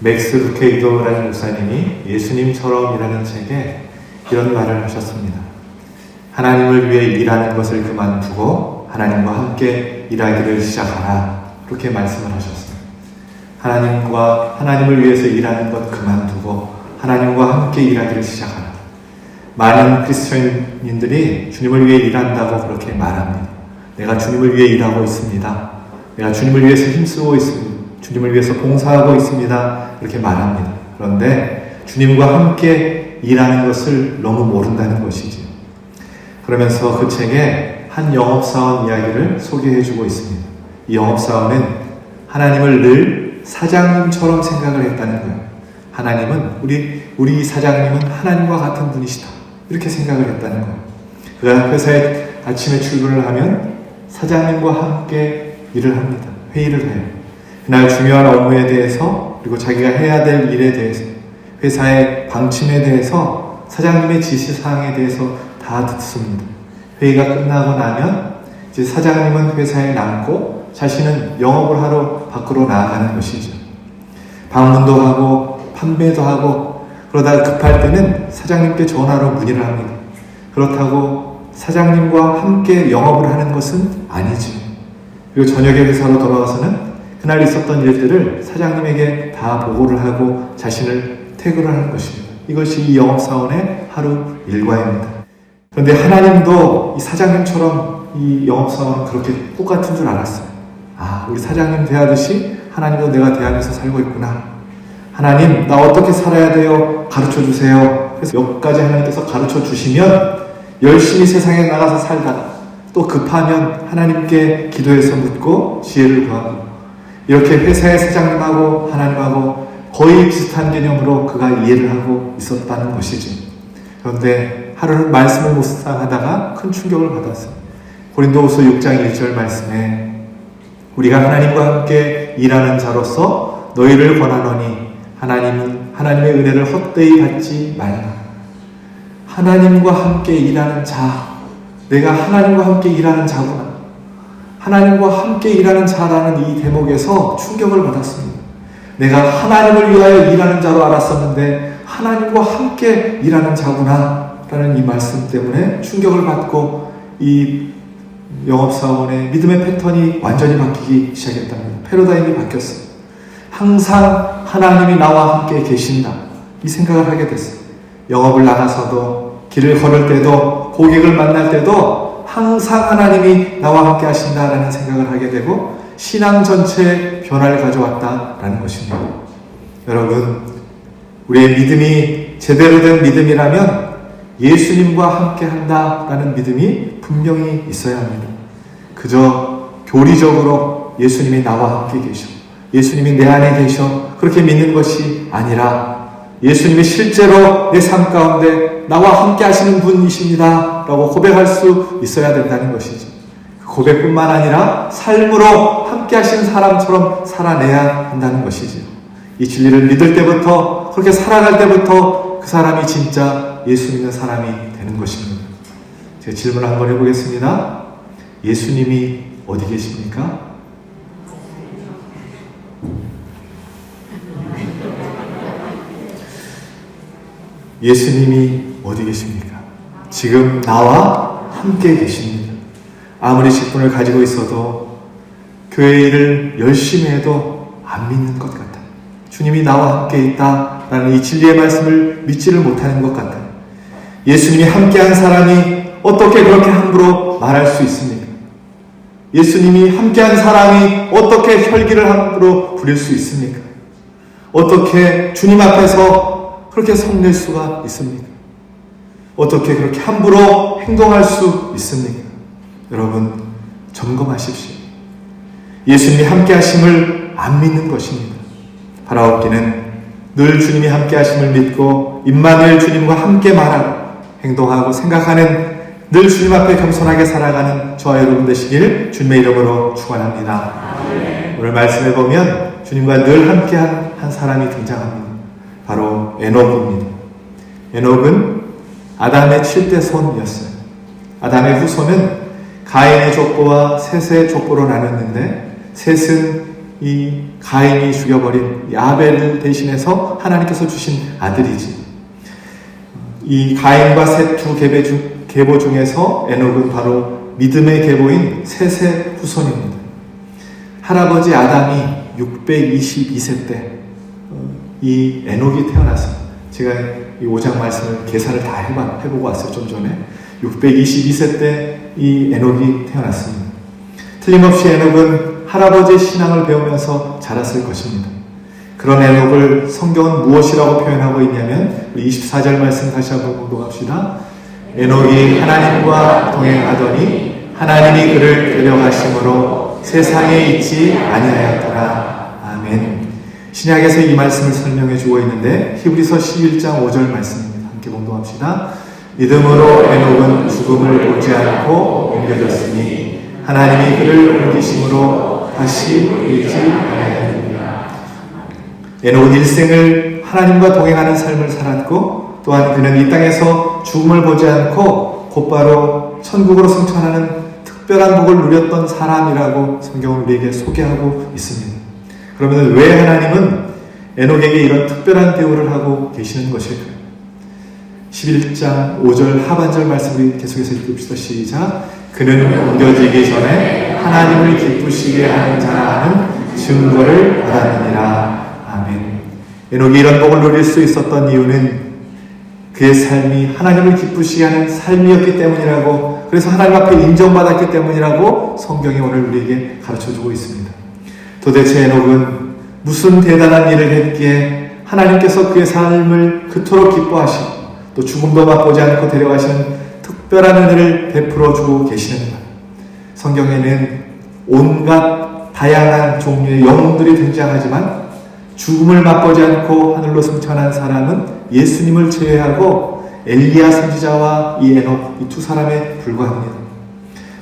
맥스 루케이도라는 목사님이 예수님처럼이라는 책에 이런 말을 하셨습니다. 하나님을 위해 일하는 것을 그만두고 하나님과 함께 일하기를 시작하라. 그렇게 말씀을 하셨어요. 하나님을 위해서 일하는 것 그만두고 하나님과 함께 일하기를 시작하라. 많은 크리스천인들이 주님을 위해 일한다고 그렇게 말합니다. 내가 주님을 위해 일하고 있습니다. 내가 주님을 위해서 힘쓰고 있습니다. 주님을 위해서 봉사하고 있습니다. 이렇게 말합니다. 그런데 주님과 함께 일하는 것을 너무 모른다는 것이죠. 그러면서 그 책에 한 영업사원 이야기를 소개해주고 있습니다. 이 영업사원은 하나님을 늘 사장님처럼 생각을 했다는 거예요. 하나님은 우리 사장님은 하나님과 같은 분이시다. 이렇게 생각을 했다는 거예요. 그가 회사에 아침에 출근을 하면 사장님과 함께 일을 합니다. 회의를 해요. 그날 중요한 업무에 대해서 그리고 자기가 해야 될 일에 대해서 회사의 방침에 대해서 사장님의 지시사항에 대해서 다 듣습니다. 회의가 끝나고 나면 이제 사장님은 회사에 남고 자신은 영업을 하러 밖으로 나아가는 것이죠. 방문도 하고 판매도 하고 그러다가 급할 때는 사장님께 전화로 문의를 합니다. 그렇다고 사장님과 함께 영업을 하는 것은 아니죠. 그리고 저녁에 회사로 돌아와서는 그날 있었던 일들을 사장님에게 다 보고를 하고 자신을 퇴근을 하는 것입니다. 이것이 이 영업사원의 하루 일과입니다. 그런데 하나님도 이 사장님처럼 이 영업사원은 그렇게 똑같은 줄 알았어요. 우리 사장님 대하듯이 하나님도 내가 대하면서 살고 있구나. 하나님, 나 어떻게 살아야 돼요? 가르쳐 주세요. 그래서 몇 가지 하나님께서 가르쳐 주시면 열심히 세상에 나가서 살다가 또 급하면 하나님께 기도해서 묻고 지혜를 구하고 이렇게 회사의 사장님하고 하나님하고 거의 비슷한 개념으로 그가 이해를 하고 있었다는 것이죠. 그런데 하루는 말씀을 묵상하다가 큰 충격을 받았어요. 고린도후서 6장 1절 말씀에 우리가 하나님과 함께 일하는 자로서 너희를 권하노니 하나님의 은혜를 헛되이 받지 말라. 하나님과 함께 일하는 자, 내가 하나님과 함께 일하는 자구나. 하나님과 함께 일하는 자라는 이 대목에서 충격을 받았습니다. 내가 하나님을 위하여 일하는 자로 알았었는데 하나님과 함께 일하는 자구나 라는 이 말씀 때문에 충격을 받고 이 영업사원의 믿음의 패턴이 완전히 바뀌기 시작했답니다. 패러다임이 바뀌었어요. 항상 하나님이 나와 함께 계신다. 이 생각을 하게 됐어요. 영업을 나가서도 길을 걸을 때도 고객을 만날 때도 항상 하나님이 나와 함께 하신다라는 생각을 하게 되고 신앙 전체에 변화를 가져왔다라는 것입니다. 여러분, 우리의 믿음이 제대로 된 믿음이라면 예수님과 함께 한다라는 믿음이 분명히 있어야 합니다. 그저 교리적으로 예수님이 나와 함께 계셔, 예수님이 내 안에 계셔 그렇게 믿는 것이 아니라 예수님이 실제로 내 삶 가운데 나와 함께 하시는 분이십니다 라고 고백할 수 있어야 된다는 것이죠. 그 고백뿐만 아니라 삶으로 함께 하시는 사람처럼 살아내야 한다는 것이죠. 이 진리를 믿을 때부터 그렇게 살아갈 때부터 그 사람이 진짜 예수 믿는 사람이 되는 것입니다. 제가 질문을 한번 해보겠습니다. 예수님이 어디 계십니까? 예수님이 어디 계십니까? 지금 나와 함께 계십니다. 아무리 직분을 가지고 있어도 교회 일을 열심히 해도 안 믿는 것 같아요. 주님이 나와 함께 있다라는 이 진리의 말씀을 믿지를 못하는 것 같아요. 예수님이 함께한 사람이 어떻게 그렇게 함부로 말할 수 있습니까? 예수님이 함께한 사람이 어떻게 혈기를 함부로 부릴 수 있습니까? 어떻게 주님 앞에서 그렇게 성낼 수가 있습니까? 어떻게 그렇게 함부로 행동할 수 있습니까? 여러분, 점검하십시오. 예수님이 함께 하심을 안 믿는 것입니다. 바라옵기는 늘 주님이 함께 하심을 믿고 임마누엘 주님과 함께 말하고 행동하고 생각하는 늘 주님 앞에 겸손하게 살아가는 저와 여러분 되시길 주님의 이름으로 축원합니다. 오늘 말씀에 보면 주님과 늘 함께한 한 사람이 등장합니다. 바로 에녹입니다. 에녹은 아담의 7대 손이었어요. 아담의 후손은 가인의 족보와 셋의 족보로 나눴는데 셋은 이 가인이 죽여버린 이 아벨을 대신해서 하나님께서 주신 아들이지. 이 가인과 셋 두 계보 중에서 에녹은 바로 믿음의 계보인 셋의 후손입니다. 할아버지 아담이 622세 때 이 에녹이 태어났습니다. 제가 이 5장 말씀을 계산을 다 해보고 왔어요. 좀 전에 622세 때 이 에녹이 태어났습니다. 틀림없이 에녹은 할아버지의 신앙을 배우면서 자랐을 것입니다. 그런 에녹을 성경은 무엇이라고 표현하고 있냐면 24절 말씀 다시 한번 공독합시다. 에녹이 하나님과 동행하더니 하나님이 그를 데려가심으로 세상에 있지 아니하였더라. 아멘. 신약에서 이 말씀을 설명해 주고 있는데 히브리서 11장 5절 말씀입니다. 함께 공독합시다. 믿음으로 에녹은 죽음을 보지 않고 옮겨졌으니 하나님이 그를 옮기심으로 다시 보이지 아니하였느니라. 에녹은 일생을 하나님과 동행하는 삶을 살았고 또한 그는 이 땅에서 죽음을 보지 않고 곧바로 천국으로 승천하는 특별한 복을 누렸던 사람이라고 성경은 우리에게 소개하고 있습니다. 그러면 왜 하나님은 에녹에게 이런 특별한 대우를 하고 계시는 것일까요? 11장 5절 하반절 말씀을 계속해서 읽읍시다. 시작. 그는 옮겨지기 전에 하나님을 기쁘시게 하는 자라는 증거를 받았느니라. 아멘. 에녹이 이런 복을 누릴 수 있었던 이유는 그의 삶이 하나님을 기쁘시게 하는 삶이었기 때문이라고, 그래서 하나님 앞에 인정받았기 때문이라고 성경이 오늘 우리에게 가르쳐주고 있습니다. 도대체 에녹은 무슨 대단한 일을 했기에 하나님께서 그의 삶을 그토록 기뻐하시고 또 죽음도 맛보지 않고 데려가시는 특별한 은혜를 베풀어주고 계시는가? 성경에는 온갖 다양한 종류의 영웅들이 등장하지만 죽음을 맛보지 않고 하늘로 승천한 사람은 예수님을 제외하고 엘리야 선지자와 이 에녹, 이 두 사람에 불과합니다.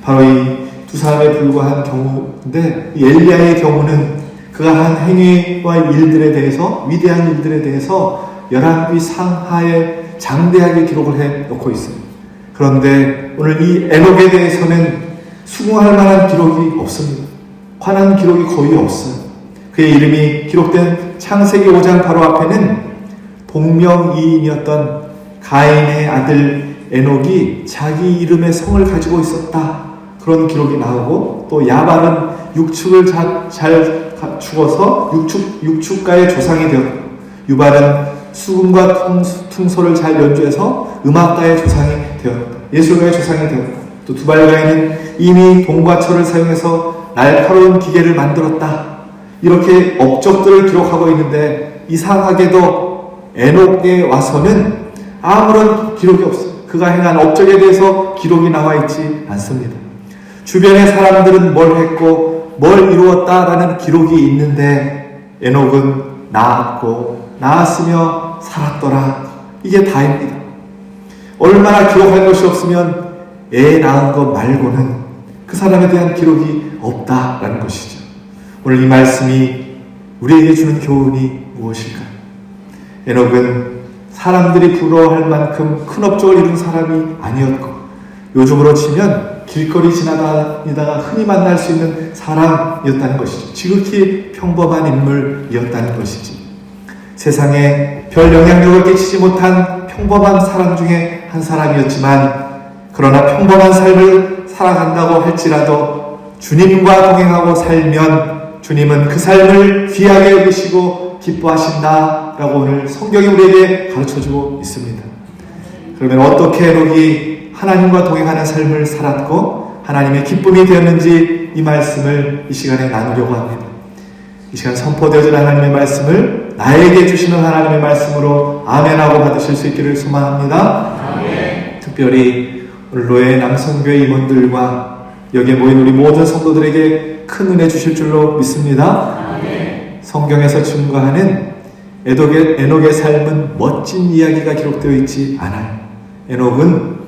바로 이 두 사람에 불과한 경우인데, 이 엘리야의 경우는 그가 한 행위와 일들에 대해서, 위대한 일들에 대해서 열왕기 상하에 장대하게 기록을 해 놓고 있어요. 그런데 오늘 이 에녹에 대해서는 수긍할 만한 기록이 없습니다. 관한 기록이 거의 없어요. 그의 이름이 기록된 창세기 5장 바로 앞에는 동명이인이었던 가인의 아들 에녹이 자기 이름의 성을 가지고 있었다, 그런 기록이 나오고, 또 야발은 육축을 잘 죽어서 육축가의 조상이 되었고, 유발은 수금과 퉁소를 잘 연주해서 음악가의 조상이 되었다, 예술가의 조상이 되었다. 또 두발가인은 이미 동과 철을 사용해서 날카로운 기계를 만들었다, 이렇게 업적들을 기록하고 있는데, 이상하게도 에녹에 와서는 아무런 기록이 없어요. 그가 행한 업적에 대해서 기록이 나와 있지 않습니다. 주변의 사람들은 뭘 했고 뭘 이루었다라는 기록이 있는데, 에녹은 낳았으며 살았더라, 이게 다입니다. 얼마나 기록할 것이 없으면 애 낳은 것 말고는 그 사람에 대한 기록이 없다라는 것이죠. 오늘 이 말씀이 우리에게 주는 교훈이 무엇일까요? 에녹은 사람들이 부러워할 만큼 큰 업적을 이룬 사람이 아니었고, 요즘으로 치면 길거리 지나다니다가 흔히 만날 수 있는 사람이었다는 것이죠. 지극히 평범한 인물이었다는 것이지. 세상에 별 영향력을 끼치지 못한 평범한 사람 중에 한 사람이었지만, 그러나 평범한 삶을 살아간다고 할지라도 주님과 동행하고 살면 주님은 그 삶을 귀하게 여기시고 기뻐하신다라고 오늘 성경이 우리에게 가르쳐주고 있습니다. 그러면 어떻게 에녹이 하나님과 동행하는 삶을 살았고 하나님의 기쁨이 되었는지, 이 말씀을 이 시간에 나누려고 합니다. 이 시간 선포되어진 하나님의 말씀을 나에게 주시는 하나님의 말씀으로 아멘하고 받으실 수 있기를 소망합니다. 아멘. 특별히 오늘 노예 남성교회 임원들과 여기에 모인 우리 모든 성도들에게 큰 은혜 주실 줄로 믿습니다. 아멘. 성경에서 증거하는 에녹의 삶은 멋진 이야기가 기록되어 있지 않아요. 에녹은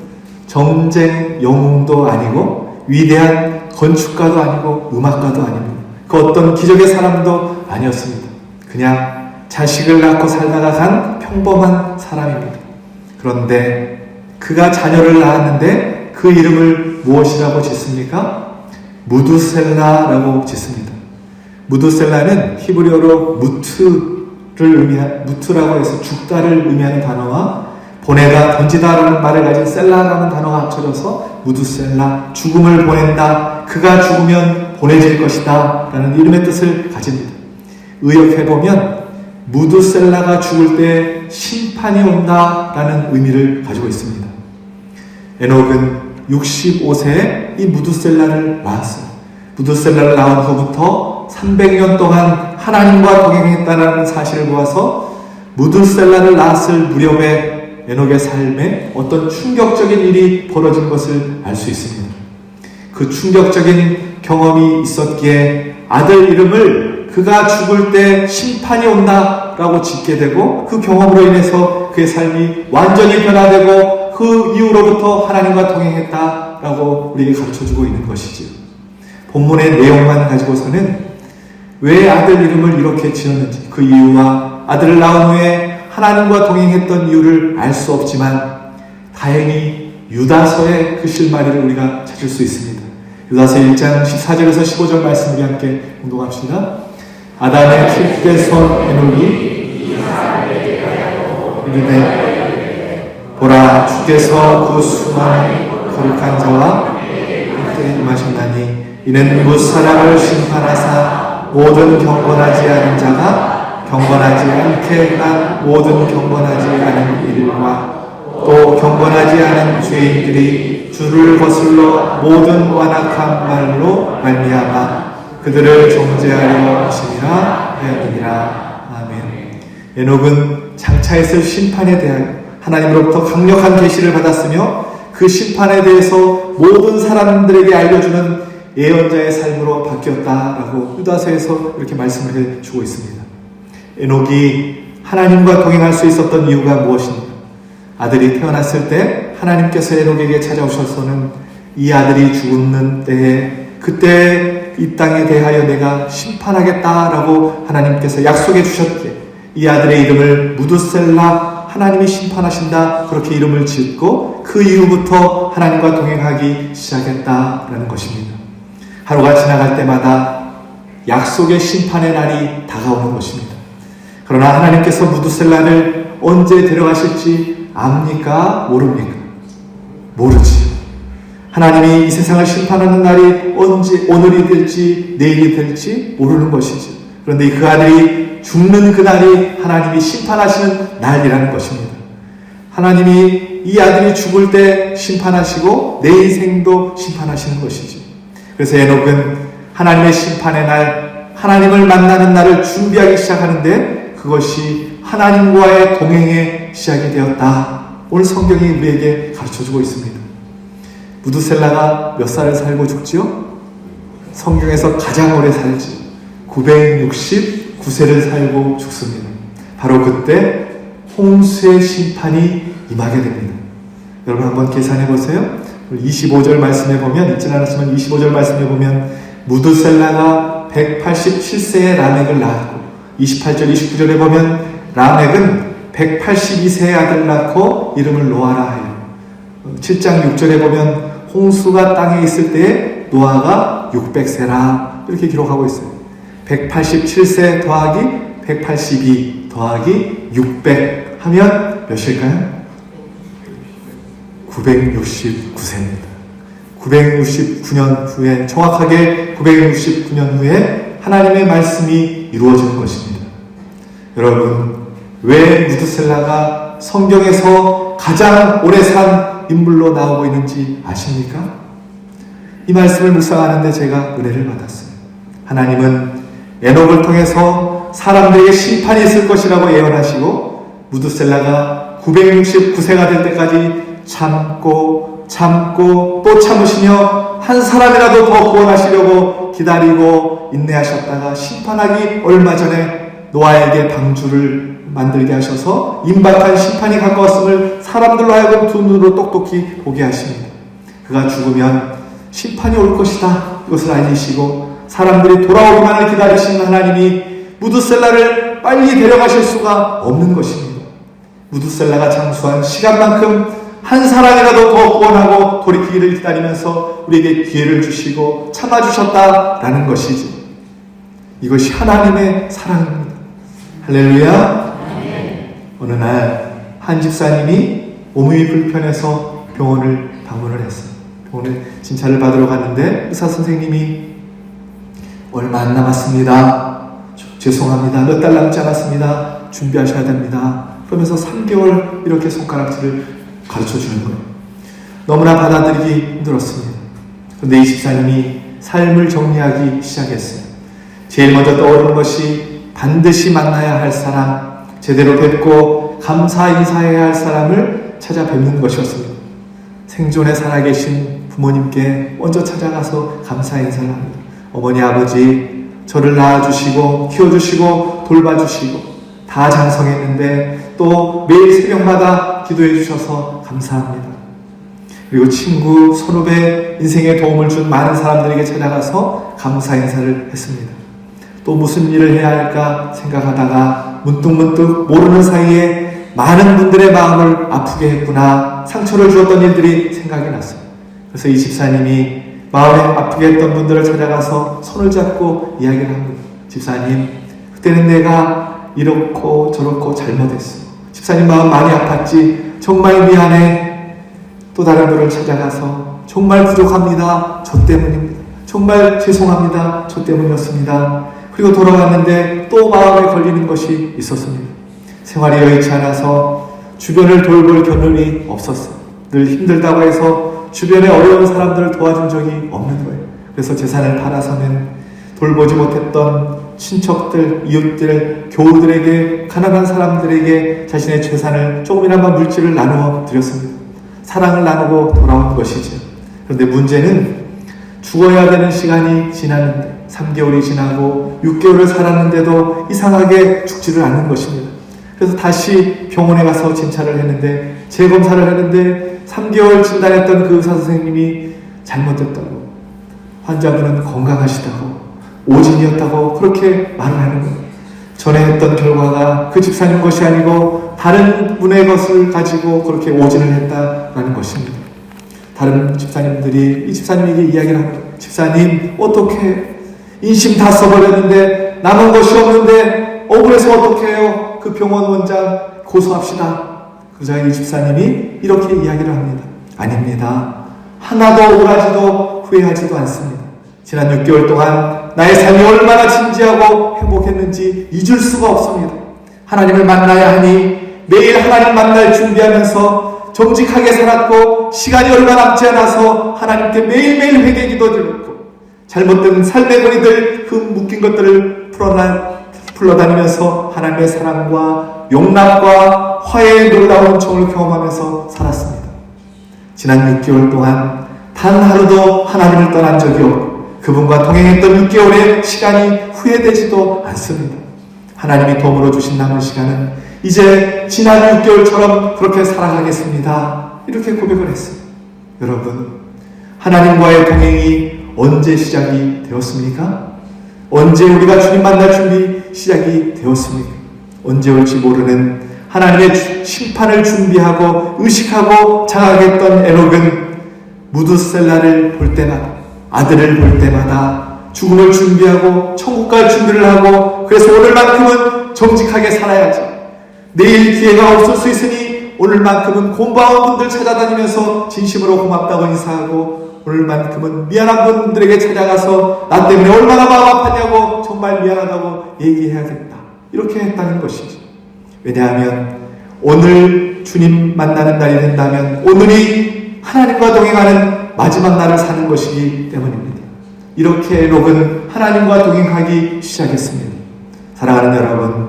정쟁 영웅도 아니고 위대한 건축가도 아니고 음악가도 아닙니다. 그 어떤 기적의 사람도 아니었습니다. 그냥 자식을 낳고 살다가 간 평범한 사람입니다. 그런데 그가 자녀를 낳았는데 그 이름을 무엇이라고 짓습니까? 무두셀라라고 짓습니다. 무드셀라는 히브리어로 무트라고 해서 죽다를 의미하는 단어와 보내다, 던지다라는 말을 가진 셀라라는 단어가 합쳐져서 무드셀라, 죽음을 보낸다, 그가 죽으면 보내질 것이다 라는 이름의 뜻을 가집니다. 의역해보면 무드셀라가 죽을 때 심판이 온다 라는 의미를 가지고 있습니다. 에녹은 65세에 이 무드셀라를 낳았어요. 무드셀라를 낳은 후부터 300년 동안 하나님과 동행했다는 사실을 보아서 무드셀라를 낳았을 무렵에 에녹의 삶에 어떤 충격적인 일이 벌어진 것을 알 수 있습니다. 그 충격적인 경험이 있었기에 아들 이름을 그가 죽을 때 심판이 온다 라고 짓게 되고, 그 경험으로 인해서 그의 삶이 완전히 변화되고 그 이후로부터 하나님과 동행했다 라고 우리에게 가르쳐주고 있는 것이지요. 본문의 내용만 가지고서는 왜 아들 이름을 이렇게 지었는지, 그 이유와 아들을 낳은 후에 하나님과 동행했던 이유를 알 수 없지만 다행히 유다서의 그 실마리를 우리가 찾을 수 있습니다. 유다서 1장 14절에서 15절 말씀 우리 함께 공독합시다. 아담의 칠대손 에녹이 이르되 보라, 주께서 그 수많은 거룩한 자와 함께 임하셨나니 이는 무사람을 심판하사 모든 경건하지 않은 자가 경건하지 않게 한 모든 경건하지 않은 일과 또 경건하지 않은 죄인들이 주를 거슬러 모든 완악한 말로 말미암아 그들을 정죄하려 하심이라 하였느니라. 아멘. 에녹은 장차 있을 심판에 대한 하나님으로부터 강력한 계시를 받았으며 그 심판에 대해서 모든 사람들에게 알려주는 예언자의 삶으로 바뀌었다라고 유다서에서 이렇게 말씀을 해주고 있습니다. 에녹이 하나님과 동행할 수 있었던 이유가 무엇입니까? 아들이 태어났을 때 하나님께서 에녹에게 찾아오셔서는 이 아들이 죽는 때에 그때 이 땅에 대하여 내가 심판하겠다라고 하나님께서 약속해 주셨기에 이 아들의 이름을 무드셀라, 하나님이 심판하신다, 그렇게 이름을 짓고 그 이후부터 하나님과 동행하기 시작했다라는 것입니다. 하루가 지나갈 때마다 약속의 심판의 날이 다가오는 것입니다. 그러나 하나님께서 무드셀라를 언제 데려가실지 압니까? 모릅니까? 모르지요. 하나님이 이 세상을 심판하는 날이 언제, 오늘이 될지 내일이 될지 모르는 것이죠. 그런데 그 아들이 죽는 그 날이 하나님이 심판하시는 날이라는 것입니다. 하나님이 이 아들이 죽을 때 심판하시고 내 인생도 심판하시는 것이죠. 그래서 에녹은 하나님의 심판의 날, 하나님을 만나는 날을 준비하기 시작하는데 그것이 하나님과의 동행의 시작이 되었다. 오늘 성경이 우리에게 가르쳐주고 있습니다. 무드셀라가 몇 살을 살고 죽지요? 성경에서 가장 오래 살지. 969세를 살고 죽습니다. 바로 그때 홍수의 심판이 임하게 됩니다. 여러분 한번 계산해 보세요. 25절 말씀해 보면, 읽진 않았지만 25절 말씀해 보면 무드셀라가 187세에 라멕을 낳았고, 28절 29절에 보면 라멕은 182세의 아들을 낳고 이름을 노아라 하여, 7장 6절에 보면 홍수가 땅에 있을 때에 노아가 600세라 이렇게 기록하고 있어요. 187세 더하기 182 더하기 600 하면 몇일까요? 969세입니다. 969년 후에, 정확하게 969년 후에 하나님의 말씀이 이루어지는 것입니다. 여러분, 왜 무드셀라가 성경에서 가장 오래 산 인물로 나오고 있는지 아십니까? 이 말씀을 묵상하는데 제가 은혜를 받았어요. 하나님은 에녹을 통해서 사람들에게 심판이 있을 것이라고 예언하시고 무드셀라가 969세가 될 때까지 참고 또 참으시며 한 사람이라도 더 구원하시려고 기다리고 인내하셨다가 심판하기 얼마 전에 노아에게 방주를 만들게 하셔서 임박한 심판이 가까웠음을 사람들로 하여금 두 눈으로 똑똑히 보게 하십니다. 그가 죽으면 심판이 올 것이다, 이것을 알리시고 사람들이 돌아오기만을 기다리시는 하나님이 무드셀라를 빨리 데려가실 수가 없는 것입니다. 무드셀라가 장수한 시간만큼 한 사람이라도 더 구원하고 돌이키기를 기다리면서 우리에게 기회를 주시고 참아주셨다라는 것이지. 이것이 하나님의 사랑입니다. 할렐루야. 어느 날 한 집사님이 몸이 불편해서 병원을 방문을 했어요. 병원에 진찰을 받으러 갔는데 의사 선생님이 얼마 안 남았습니다. 죄송합니다. 몇 달 남지 않았습니다. 준비하셔야 됩니다. 그러면서 3개월 이렇게 손가락질을 가르쳐 주는 거예요. 너무나 받아들이기 힘들었습니다. 그런데 이 집사님이 삶을 정리하기 시작했어요. 제일 먼저 떠오르는 것이 반드시 만나야 할 사람, 제대로 뵙고 감사 인사해야 할 사람을 찾아뵙는 것이었습니다. 생존에 살아계신 부모님께 먼저 찾아가서 감사 인사를 합니다. 어머니, 아버지, 저를 낳아주시고 키워주시고 돌봐주시고 다 장성했는데 또 매일 새벽마다 기도해 주셔서 감사합니다. 그리고 친구, 선후배, 인생에 도움을 준 많은 사람들에게 찾아가서 감사 인사를 했습니다. 또 무슨 일을 해야 할까 생각하다가 문득문득 모르는 사이에 많은 분들의 마음을 아프게 했구나, 상처를 주었던 일들이 생각이 났어요. 그래서 이 집사님이 마음에 아프게 했던 분들을 찾아가서 손을 잡고 이야기를 합니다. 집사님, 그때는 내가 이렇고 저렇고 잘못했어. 집사님 마음 많이 아팠지? 정말 미안해. 또 다른 분을 찾아가서 정말 부족합니다. 저 때문입니다. 정말 죄송합니다. 저 때문이었습니다. 그리고 돌아왔는데 또 마음에 걸리는 것이 있었습니다. 생활이 여의치 않아서 주변을 돌볼 겨를이 없었어요. 늘 힘들다고 해서 주변에 어려운 사람들을 도와준 적이 없는 거예요. 그래서 재산을 팔아서는 돌보지 못했던 친척들, 이웃들, 교우들에게, 가난한 사람들에게 자신의 재산을 조금이나마 물질을 나누어 드렸습니다. 사랑을 나누고 돌아온 것이죠. 그런데 문제는 죽어야 되는 시간이 지났는데 3개월이 지나고 6개월을 살았는데도 이상하게 죽지를 않는 것입니다. 그래서 다시 병원에 가서 진찰을 했는데, 재검사를 했는데 3개월 진단했던 그 의사 선생님이 잘못됐다고, 환자분은 건강하시다고, 오진이었다고 그렇게 말을 하는 거예요. 전에 했던 결과가 그 집사님 것이 아니고 다른 분의 것을 가지고 그렇게 오진을 했다라는 것입니다. 다른 집사님들이 이 집사님에게 이야기를 합니다. 집사님, 어떻게 인심 다 써버렸는데 남은 것이 없는데 억울해서 어떻게 해요? 그 병원 원장 고소합시다. 그러자 이 집사님이 이렇게 이야기를 합니다. 아닙니다. 하나도 억울하지도 후회하지도 않습니다. 지난 6개월 동안 나의 삶이 얼마나 진지하고 행복했는지 잊을 수가 없습니다. 하나님을 만나야 하니 매일 하나님 만날 준비하면서 정직하게 살았고, 시간이 얼마 남지 않아서 하나님께 매일매일 회개 기도드렸고, 잘못된 삶의 거리들, 그 묶인 것들을 풀러다니면서 하나님의 사랑과 용납과 화해의 놀라운 은총을 경험하면서 살았습니다. 지난 6개월 동안 단 하루도 하나님을 떠난 적이 없고, 그분과 동행했던 6개월의 시간이 후회되지도 않습니다. 하나님이 도움으로 주신 남은 시간은 이제 지난 6개월처럼 그렇게 살아가겠습니다. 이렇게 고백을 했어요. 여러분, 하나님과의 동행이 언제 시작이 되었습니까? 언제 우리가 주님 만날 준비 시작이 되었습니까? 언제 올지 모르는 하나님의 심판을 준비하고 의식하고 장악했던 에녹은 무드셀라를 볼 때마다, 아들을 볼 때마다 죽음을 준비하고 천국 갈 준비를 하고, 그래서 오늘만큼은 정직하게 살아야지, 내일 기회가 없을 수 있으니 오늘만큼은 곤바운 분들 찾아다니면서 진심으로 고맙다고 인사하고, 오늘만큼은 미안한 분들에게 찾아가서 나 때문에 얼마나 마음 아팠냐고 정말 미안하다고 얘기해야겠다, 이렇게 했다는 것이죠. 왜냐하면 오늘 주님 만나는 날이 된다면 오늘이 하나님과 동행하는 마지막 날을 사는 것이기 때문입니다. 이렇게 에녹은 하나님과 동행하기 시작했습니다. 사랑하는 여러분,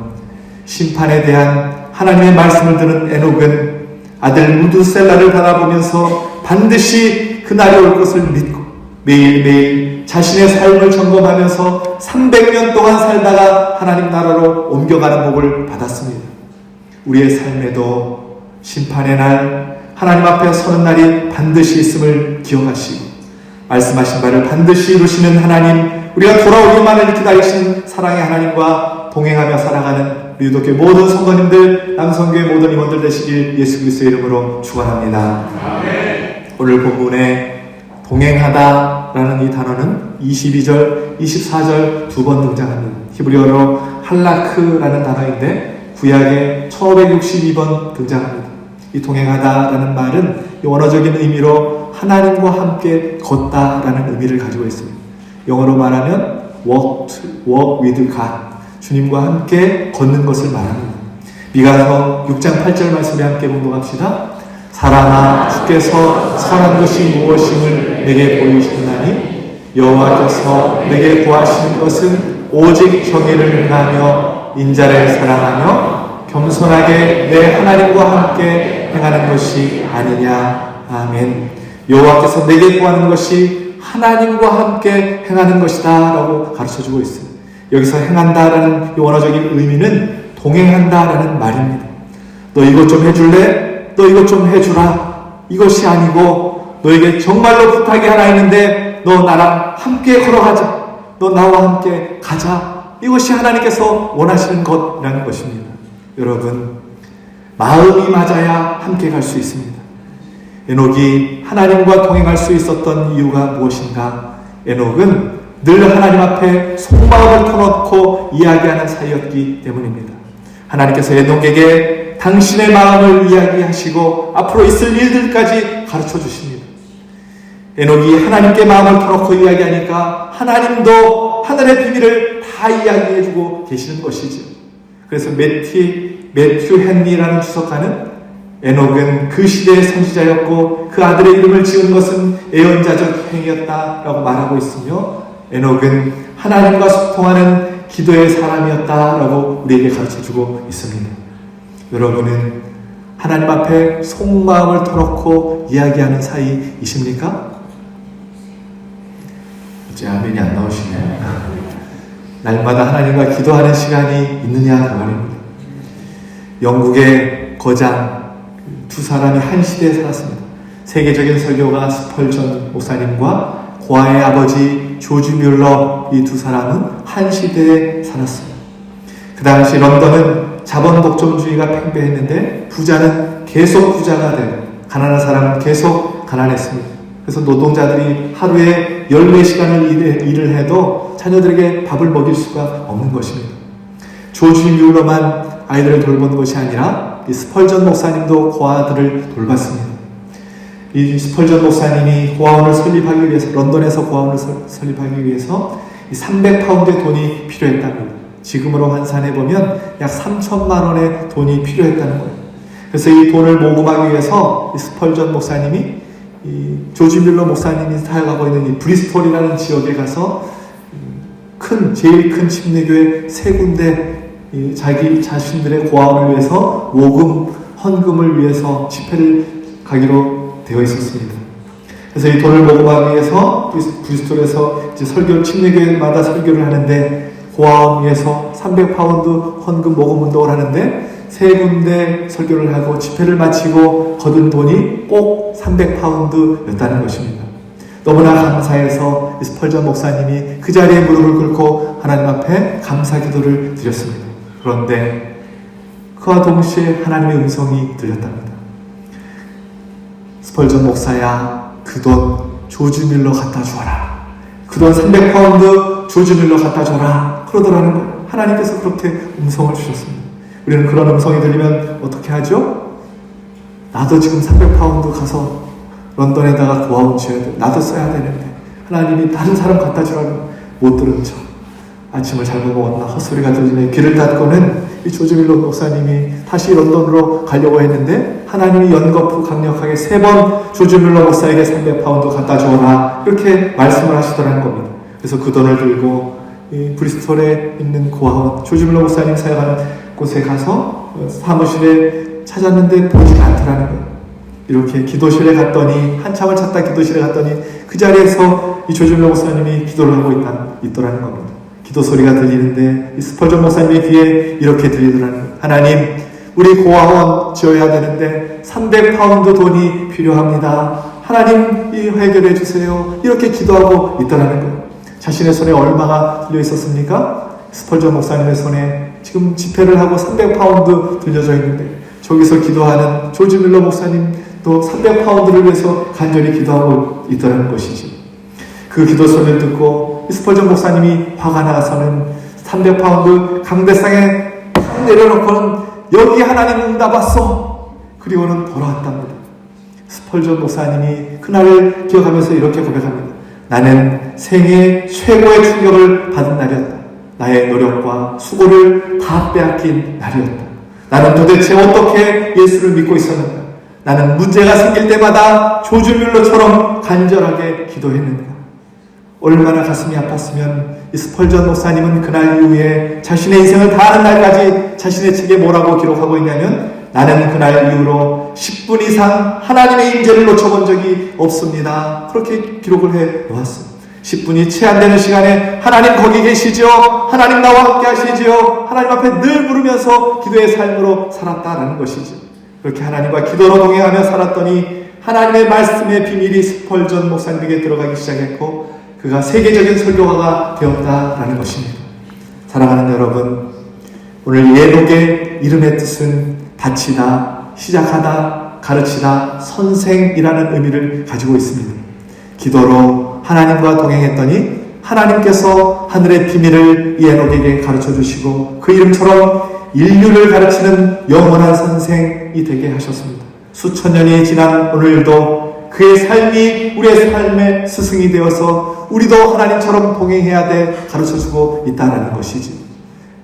심판에 대한 하나님의 말씀을 들은 에녹은 아들 무드셀라를 바라보면서 반드시 그 날이 올 것을 믿고 매일매일 자신의 삶을 점검하면서 300년 동안 살다가 하나님 나라로 옮겨가는 복을 받았습니다. 우리의 삶에도 심판의 날, 하나님 앞에 서는 날이 반드시 있음을 기억하시고, 말씀하신 바를 반드시 이루시는 하나님, 우리가 돌아오기만을 기다리시는 사랑의 하나님과 동행하며 살아가는 우리 유독교회 모든 성도님들, 남성교회 모든 임원들 되시길 예수 그리스도의 이름으로 축원합니다. 오늘 본문에 동행하다 라는 이 단어는 22절, 24절 두 번 등장합니다. 히브리어로 할라크라는 단어인데 구약에 1562번 등장합니다. 이 동행하다라는 말은 이 원어적인 의미로 하나님과 함께 걷다라는 의미를 가지고 있습니다. 영어로 말하면 walk with God, 주님과 함께 걷는 것을 말합니다. 미가서 6장 8절 말씀에 함께 공독합시다. 사람아, 주께서 선한 것이 무엇임을 내게 보이시나니 여호와께서 내게 구하시는 것은 오직 정의를 행하며 인자를 사랑하며 겸손하게 내 하나님과 함께 행하는 것이 아니냐. 아멘. 여호와께서 내게 구하는 것이 하나님과 함께 행하는 것이다 라고 가르쳐주고 있어요. 여기서 행한다라는 원어적인 의미는 동행한다라는 말입니다. 너 이것 좀 해줄래? 너 이것 좀 해주라. 이것이 아니고 너에게 정말로 부탁이 하나 있는데 너 나랑 함께 걸어가자. 너 나와 함께 가자. 이것이 하나님께서 원하시는 것이라는 것입니다. 여러분, 마음이 맞아야 함께 갈 수 있습니다. 에녹이 하나님과 동행할 수 있었던 이유가 무엇인가? 에녹은 늘 하나님 앞에 속마음을 터놓고 이야기하는 사이였기 때문입니다. 하나님께서 에녹에게 당신의 마음을 이야기하시고 앞으로 있을 일들까지 가르쳐 주십니다. 에녹이 하나님께 마음을 터놓고 이야기하니까 하나님도 하늘의 비밀을 다 이야기해주고 계시는 것이죠. 그래서 매튜 헨리라는 주석가는 에녹은 그 시대의 선지자였고 그 아들의 이름을 지은 것은 예언자적 행위였다라고 말하고 있으며 에녹은 하나님과 소통하는 기도의 사람이었다라고 우리에게 가르쳐주고 있습니다. 여러분은 하나님 앞에 속마음을 터놓고 이야기하는 사이이십니까? 이제 아멘이 안 나오시네요. 날마다 하나님과 기도하는 시간이 있느냐 그 말입니다. 영국의 거장 두 사람이 한 시대에 살았습니다. 세계적인 설교가 스펄전 목사님과 고아의 아버지 조지 뮬러, 이 두 사람은 한 시대에 살았습니다. 그 당시 런던은 자본 독점주의가 팽배했는데 부자는 계속 부자가 되고 가난한 사람은 계속 가난했습니다. 그래서 노동자들이 하루에 14시간을 일을 해도 자녀들에게 밥을 먹일 수가 없는 것입니다. 조지 뮬러만 아이들을 돌본 것이 아니라 이 스펄전 목사님도 고아들을 돌봤습니다. 이 스펄전 목사님이 고아원을 설립하기 위해서, 런던에서 고아원을 설립하기 위해서 300파운드의 돈이 필요했답니다. 지금으로 환산해보면 약 3천만 원의 돈이 필요했다는 거예요. 그래서 이 돈을 모금하기 위해서 이 스펄전 목사님이 이 조지 뮬러 목사님이 사역하고 있는 이 브리스톨이라는 지역에 가서 제일 큰 침례교회 3군데 자기 자신들의 고아원을 위해서 모금, 헌금을 위해서 집회를 가기로 되어 있었습니다. 그래서 이 돈을 모금하기 위해서 브리스톨에서 이제 침례교회마다 설교를 하는데 고아원 위해서 300파운드 헌금 모금 운동을 하는데 3군데 설교를 하고 집회를 마치고 거둔 돈이 꼭 300파운드였다는 것입니다. 너무나 감사해서 스펄전 목사님이 그 자리에 무릎을 꿇고 하나님 앞에 감사 기도를 드렸습니다. 그런데 그와 동시에 하나님의 음성이 들렸답니다. 스펄전 목사야, 그 돈 조지 뮬러 갖다 주어라. 그 돈 300파운드 조지 뮬러 갖다 줘라. 그러더라는 거예요. 하나님께서 그렇게 음성을 주셨습니다. 우리는 그런 음성이 들리면 어떻게 하죠? 나도 지금 300파운드 가서 런던에다가 고아원 지어야 돼. 나도 써야 되는데 하나님이 다른 사람 갖다 주라고 못 들은 척. 아침을 잘못 먹었나 헛소리가 들리네. 귀를 닫고는 이 조지 뮬러 목사님이 다시 런던으로 가려고 했는데 하나님이 연거푸 강력하게 3번 조지 뮬러 목사에게 300파운드 갖다 주어라. 이렇게 말씀을 하시더라는 겁니다. 그래서 그 돈을 들고 이 브리스톨에 있는 고아원, 조지 뮬러 목사님 사역하는 곳에 가서 사무실에 찾았는데 보이지 않더라는 거예요. 이렇게 기도실에 갔더니, 한참을 찾다 기도실에 갔더니 그 자리에서 이 조지 뮬러 목사님이 기도를 하고 있더라는 겁니다. 기도 소리가 들리는데 이 스펄전 목사님의 귀에 이렇게 들리더라는 거예요. 하나님, 우리 고아원 지어야 되는데 300파운드 돈이 필요합니다. 하나님, 이 해결해 주세요. 이렇게 기도하고 있더라는 거예요. 자신의 손에 얼마가 들려 있었습니까? 스펄전 목사님의 손에 지금 지폐를 하고 300파운드 들려져 있는데 저기서 기도하는 조지 뮬러 목사님도 300파운드를 위해서 간절히 기도하고 있더라는 것이지. 그 기도 소리를 듣고 스펄전 목사님이 화가 나서는 300파운드 강대상에 탁 내려놓고는 여기 하나님 응답왔어. 그리고는 돌아왔답니다. 스펄전 목사님이 그날을 기억하면서 이렇게 고백합니다. 나는 생애 최고의 충격을 받은 날이었다. 나의 노력과 수고를 다 빼앗긴 날이었다. 나는 도대체 어떻게 예수를 믿고 있었는가? 나는 문제가 생길 때마다 조지 뮬러처럼 간절하게 기도했는가? 얼마나 가슴이 아팠으면 이 스펄전 목사님은 그날 이후에 자신의 인생을 다하는 날까지 자신의 책에 뭐라고 기록하고 있냐면 나는 그날 이후로 10분 이상 하나님의 임재를 놓쳐본 적이 없습니다. 그렇게 기록을 해놓았어요. 10분이 채 안 되는 시간에 하나님 거기 계시죠? 하나님 나와 함께 하시죠? 하나님 앞에 늘 부르면서 기도의 삶으로 살았다라는 것이죠. 그렇게 하나님과 기도로 동행하며 살았더니 하나님의 말씀의 비밀이 스펄전 목사님에게 들어가기 시작했고 그가 세계적인 설교가가 되었다라는 것입니다. 사랑하는 여러분, 오늘 예복의 이름의 뜻은 다치다, 시작하다, 가르치다, 선생이라는 의미를 가지고 있습니다. 기도로 하나님과 동행했더니 하나님께서 하늘의 비밀을 이 에녹에게 가르쳐 주시고 그 이름처럼 인류를 가르치는 영원한 선생이 되게 하셨습니다. 수천 년이 지난 오늘도 그의 삶이 우리의 삶의 스승이 되어서 우리도 하나님처럼 동행해야 돼 가르쳐주고 있다는 것이지.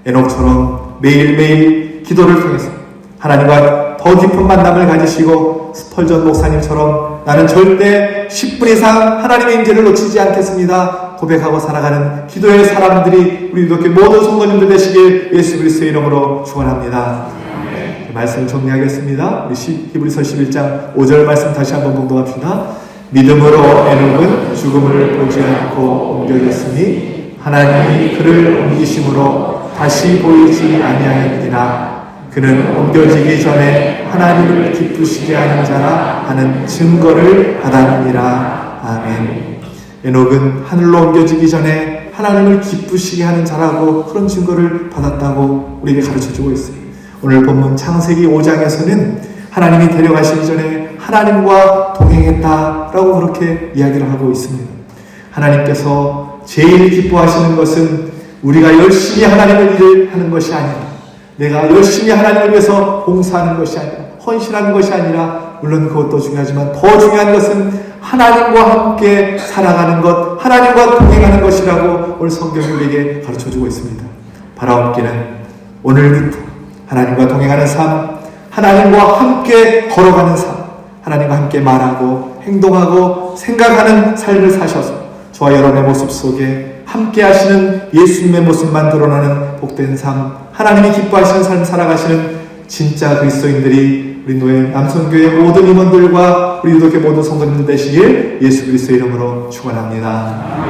에녹처럼 매일매일 기도를 통해서 하나님과 더 깊은 만남을 가지시고 스펄전 목사님처럼 나는 절대 10분 이상 하나님의 임재를 놓치지 않겠습니다 고백하고 살아가는 기도의 사람들이 우리 이렇게 모든 성도님들 되시길 예수 그리스도의 이름으로 축원합니다. 말씀을 정리하겠습니다. 우리 히브리서 11장 5절 말씀 다시 한번 봉독합시다. 믿음으로 에녹은 죽음을 보지 않고 옮겨졌으니 하나님이 그를 옮기심으로 다시 보이지 아니하였느니라. 그는 옮겨지기 전에 하나님을 기쁘시게 하는 자라 하는 증거를 받았느니라. 아멘. 에녹은 하늘로 옮겨지기 전에 하나님을 기쁘시게 하는 자라고 그런 증거를 받았다고 우리에게 가르쳐주고 있어요. 오늘 본문 창세기 5장에서는 하나님이 데려가시기 전에 하나님과 동행했다라고 그렇게 이야기를 하고 있습니다. 하나님께서 제일 기뻐하시는 것은 우리가 열심히 하나님을 일을 하는 것이 아니라 내가 열심히 하나님을 위해서 봉사하는 것이 아니라 헌신하는 것이 아니라 물론 그것도 중요하지만 더 중요한 것은 하나님과 함께 살아가는 것, 하나님과 동행하는 것이라고 오늘 성경이 우리에게 가르쳐주고 있습니다. 바라옵기는 오늘부터 하나님과 동행하는 삶, 하나님과 함께 걸어가는 삶, 하나님과 함께 말하고 행동하고 생각하는 삶을 사셔서 저와 여러분의 모습 속에 함께 하시는 예수님의 모습만 드러나는 복된 삶, 하나님이 기뻐하시는 삶 살아가시는 진짜 그리스도인들이 우리 노예 남성교회 모든 임원들과 우리 유독교 모든 성도님들 되시길 예수 그리스도의 이름으로 축원합니다.